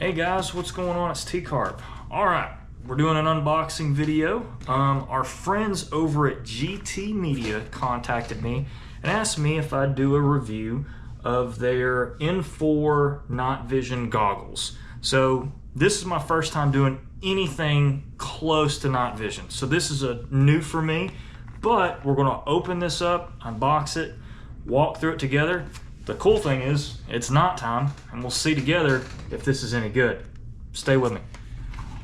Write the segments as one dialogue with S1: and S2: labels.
S1: Hey guys, what's going on? It's T-Carp. Alright, we're doing an unboxing video. Our friends over at GTMedia contacted me and asked me if I'd do a review of their N4 night vision goggles. So this is my first time doing anything close to night vision. So this is new for me, but we're gonna open this up, unbox it, walk through it together. The cool thing is, it's nighttime, and we'll see together if this is any good. Stay with me.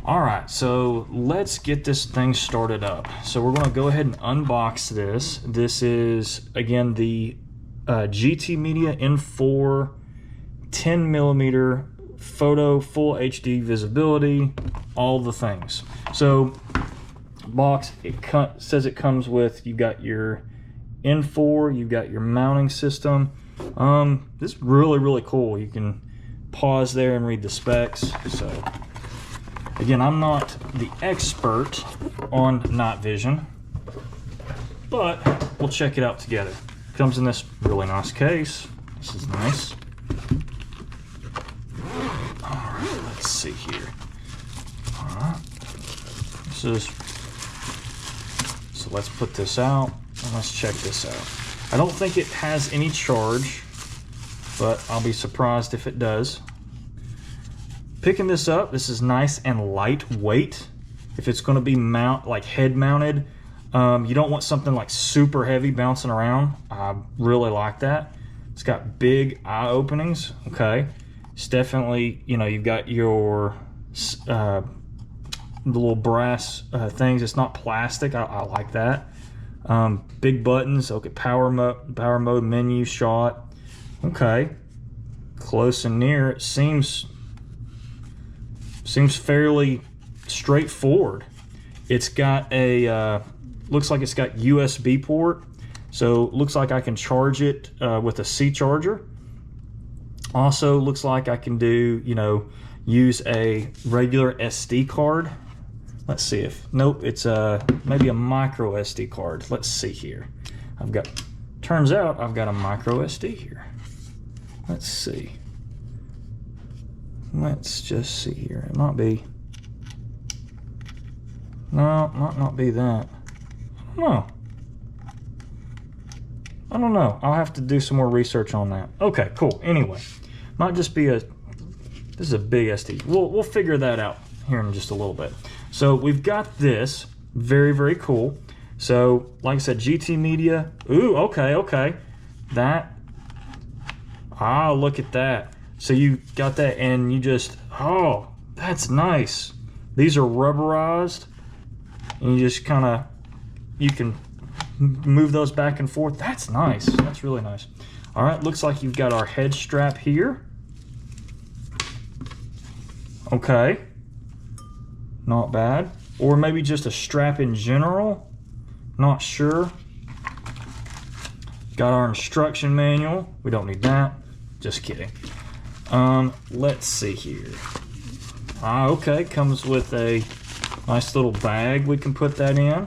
S1: All right, so let's get this thing started up. So we're gonna go ahead and unbox this. This is, again, the GTMedia N4 10mm photo, full HD visibility, all the things. So box, it says it comes with, you've got your N4, you've got your mounting system. This is really cool. You can pause there and read the specs. So again, I'm not the expert on night vision, but we'll check it out together. Comes in this really nice case. This is nice. All right, let's see here. All right, so let's put this out and let's check this out. I don't think it has any charge, but I'll be surprised if it does. Picking this up, this is nice and lightweight. If it's going to be like head mounted, you don't want something like super heavy bouncing around. I really like that. It's got big eye openings. Okay, it's definitely, you know, you've got your the little brass things. It's not plastic. I like that. Big buttons. Okay, power mode, menu, shot. Okay, close and near. It seems fairly straightforward. It's got a looks like it's got USB port, so looks like I can charge it with a C charger. Also looks like I can do, you know, use a regular SD card. Let's see if, nope, it's maybe a micro SD card. Let's see here. Turns out I've got a micro SD here. Let's see. Let's just see here. It might be, no, might not be that. I don't know. I'll have to do some more research on that. Okay, cool. Anyway, might just be this is a big SD. We'll figure that out here in just a little bit. So we've got this, very cool. So like I said, GTMedia. Ooh, okay. That, look at that. So you got that and you just, oh, that's nice. These are rubberized and you just kind of, you can move those back and forth. That's nice. That's really nice. All right, looks like you've got our head strap here. Okay. Not bad. Or maybe just a strap in general. Not sure. Got our instruction manual. We don't need that. Just kidding. Let's see here. Okay, comes with a nice little bag we can put that in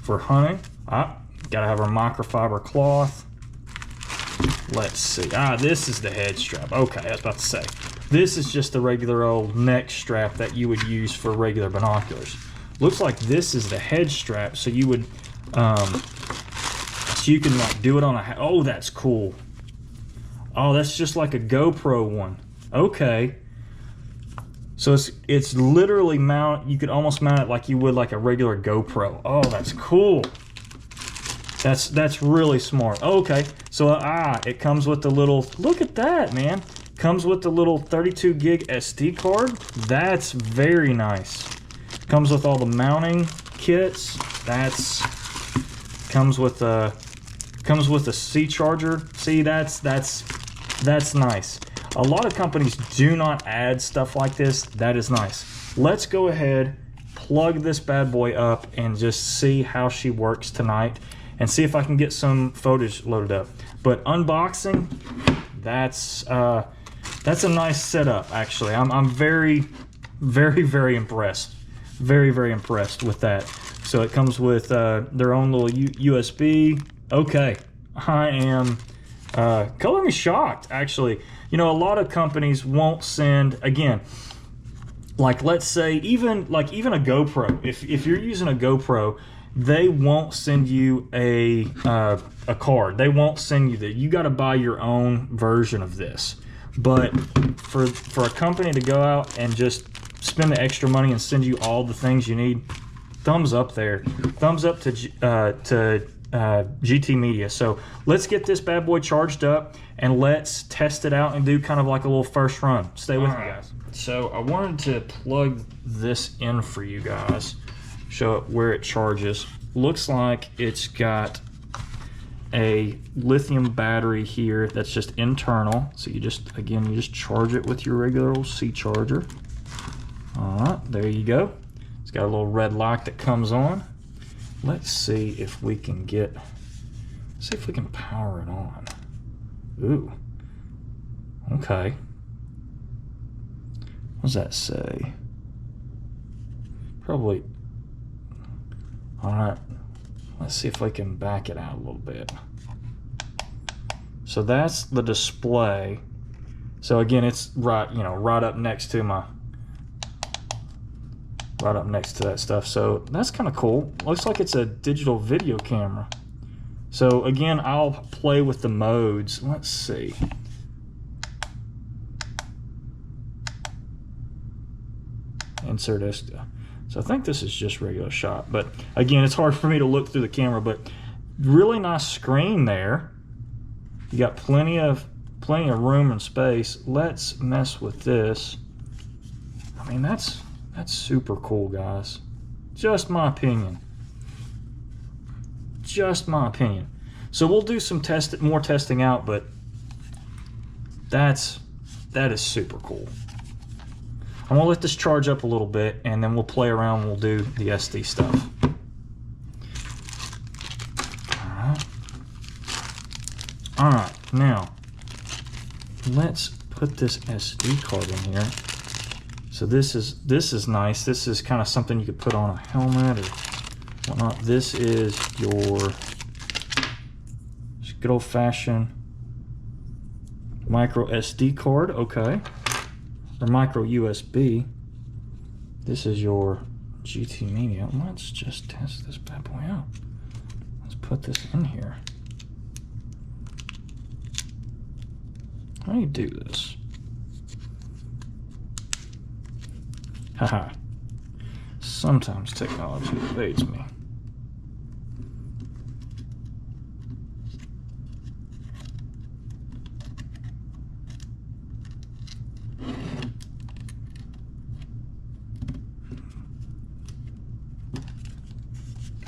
S1: for hunting. Gotta have our microfiber cloth. Let's see. This is the head strap. Okay, I was about to say. This is just the regular old neck strap that you would use for regular binoculars. Looks like this is the head strap, so you would, so you can like do it on a, oh, that's cool. Oh, that's just like a GoPro one. Okay. So it's literally you could almost mount it like you would like a regular GoPro. Oh, that's cool. That's really smart. Okay. So it comes with the little, look at that, man. Comes with the little 32 gig SD card. That's very nice. Comes with all the mounting kits. Comes with a C charger. See, that's nice. A lot of companies do not add stuff like this. That is nice. Let's go ahead, plug this bad boy up, and just see how she works tonight, and see if I can get some footage loaded up. But unboxing, that's a nice setup, actually. I'm very impressed. Very impressed with that. So it comes with their own little USB. Okay, I am color me shocked, actually. You know, a lot of companies won't send, again, like let's say even a GoPro. If you're using a GoPro, they won't send you a card. They won't send you that. You got to buy your own version of this. But for a company to go out and just spend the extra money and send you all the things you need, thumbs up there. Thumbs up to GT Media. So let's get this bad boy charged up and let's test it out and do kind of like a little first run. Stay with me, guys. So I wanted to plug this in for you guys, show it where it charges. Looks like it's got a lithium battery here that's just internal. So you just charge it with your regular old C charger. All right, there you go. It's got a little red light that comes on. Let's see if we can power it on. Ooh, okay. What does that say? Probably, all right. Let's see if we can back it out a little bit. So that's the display. So again, it's right up next to that stuff. So that's kind of cool. Looks like it's a digital video camera. So again, I'll play with the modes. Let's see. Insert SD. So I think this is just regular shot, but again, it's hard for me to look through the camera, but really nice screen there. You got plenty of room and space. Let's mess with this. I mean, that's super cool, guys. Just my opinion. Just my opinion. So we'll do some more testing out, but that is super cool. I'm gonna let this charge up a little bit and then we'll play around and we'll do the SD stuff. All right, now let's put this SD card in here. So this is nice. This is kind of something you could put on a helmet or whatnot. This is your good old-fashioned micro SD card, okay, or micro USB. This is your GT Media. Let's just test this bad boy out. Let's put this in here. How do you do this? Haha. Sometimes technology evades me.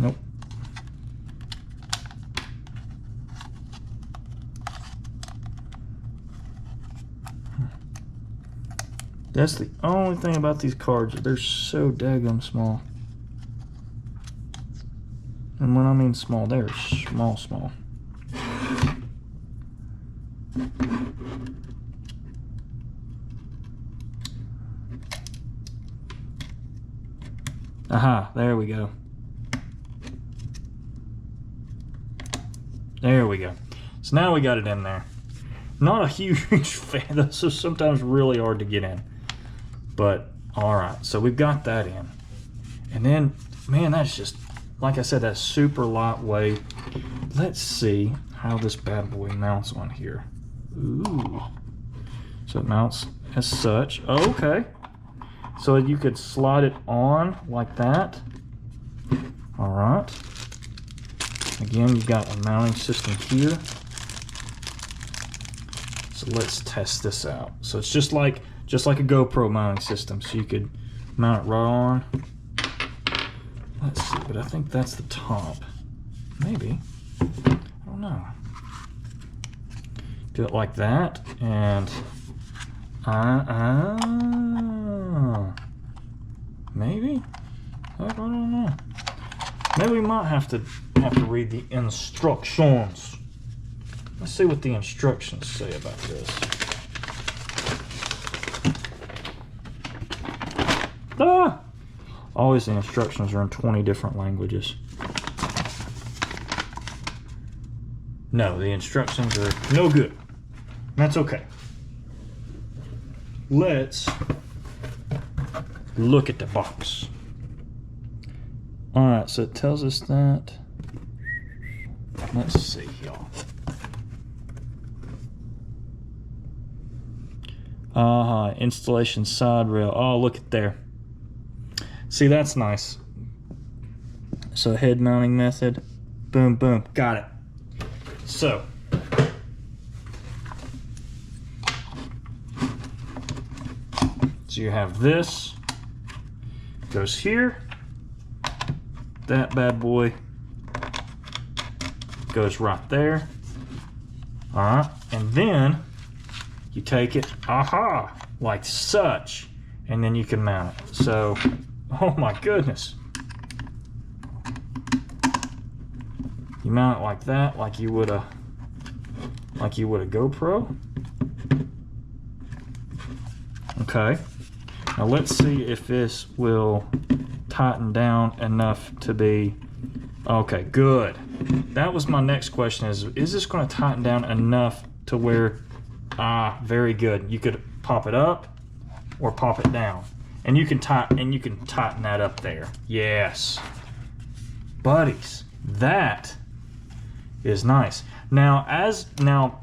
S1: Nope. That's the only thing about these cards. They're so daggum small. And when I mean small, they're small, small. Aha, there we go. There we go. So now we got it in there. Not a huge fan. Those are sometimes really hard to get in. But, alright, so we've got that in. And then, man, that's just, like I said, that's super lightweight. Let's see how this bad boy mounts on here. Ooh. So it mounts as such. Oh, okay. So you could slide it on like that. Alright. Again, you've got a mounting system here. So let's test this out. So it's just like a GoPro mounting system. So you could mount it right on. Let's see, but I think that's the top. Maybe. I don't know. Do it like that, and maybe. I don't know. Maybe we might have to read the instructions. Let's see what the instructions say about this. Ah! Always the instructions are in 20 different languages. No, the instructions are no good. That's okay. Let's look at the box. All right, so it tells us that. Let's see, y'all. Installation side rail. Oh, look at there. See, that's nice. So head mounting method. Boom, boom. Got it. So you have this. Goes here. That bad boy goes right there. All right, and then you take it, like such, and then you can mount it. So, oh my goodness. You mount it like that, like you would a GoPro. Okay. Now let's see if this will tighten down enough to be, okay, good. That was my next question, is this going to tighten down enough to where, very good. You could pop it up or pop it down. And you can tighten that up there. Yes. Buddies, that is nice. Now,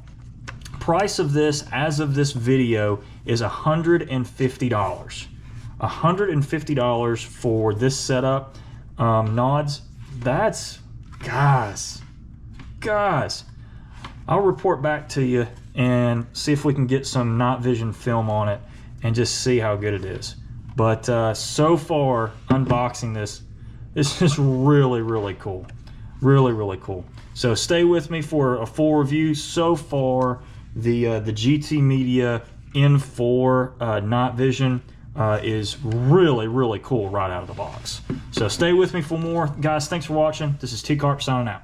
S1: price of this as of this video is $150. $150 for this setup. Nods, that's, guys, I'll report back to you and see if we can get some night vision film on it and just see how good it is. But so far, unboxing this, it's just really cool. Really cool. So stay with me for a full review. So far, the GTMedia N4 night vision is really cool right out of the box. So stay with me for more. Guys, thanks for watching. This is T-Carp signing out.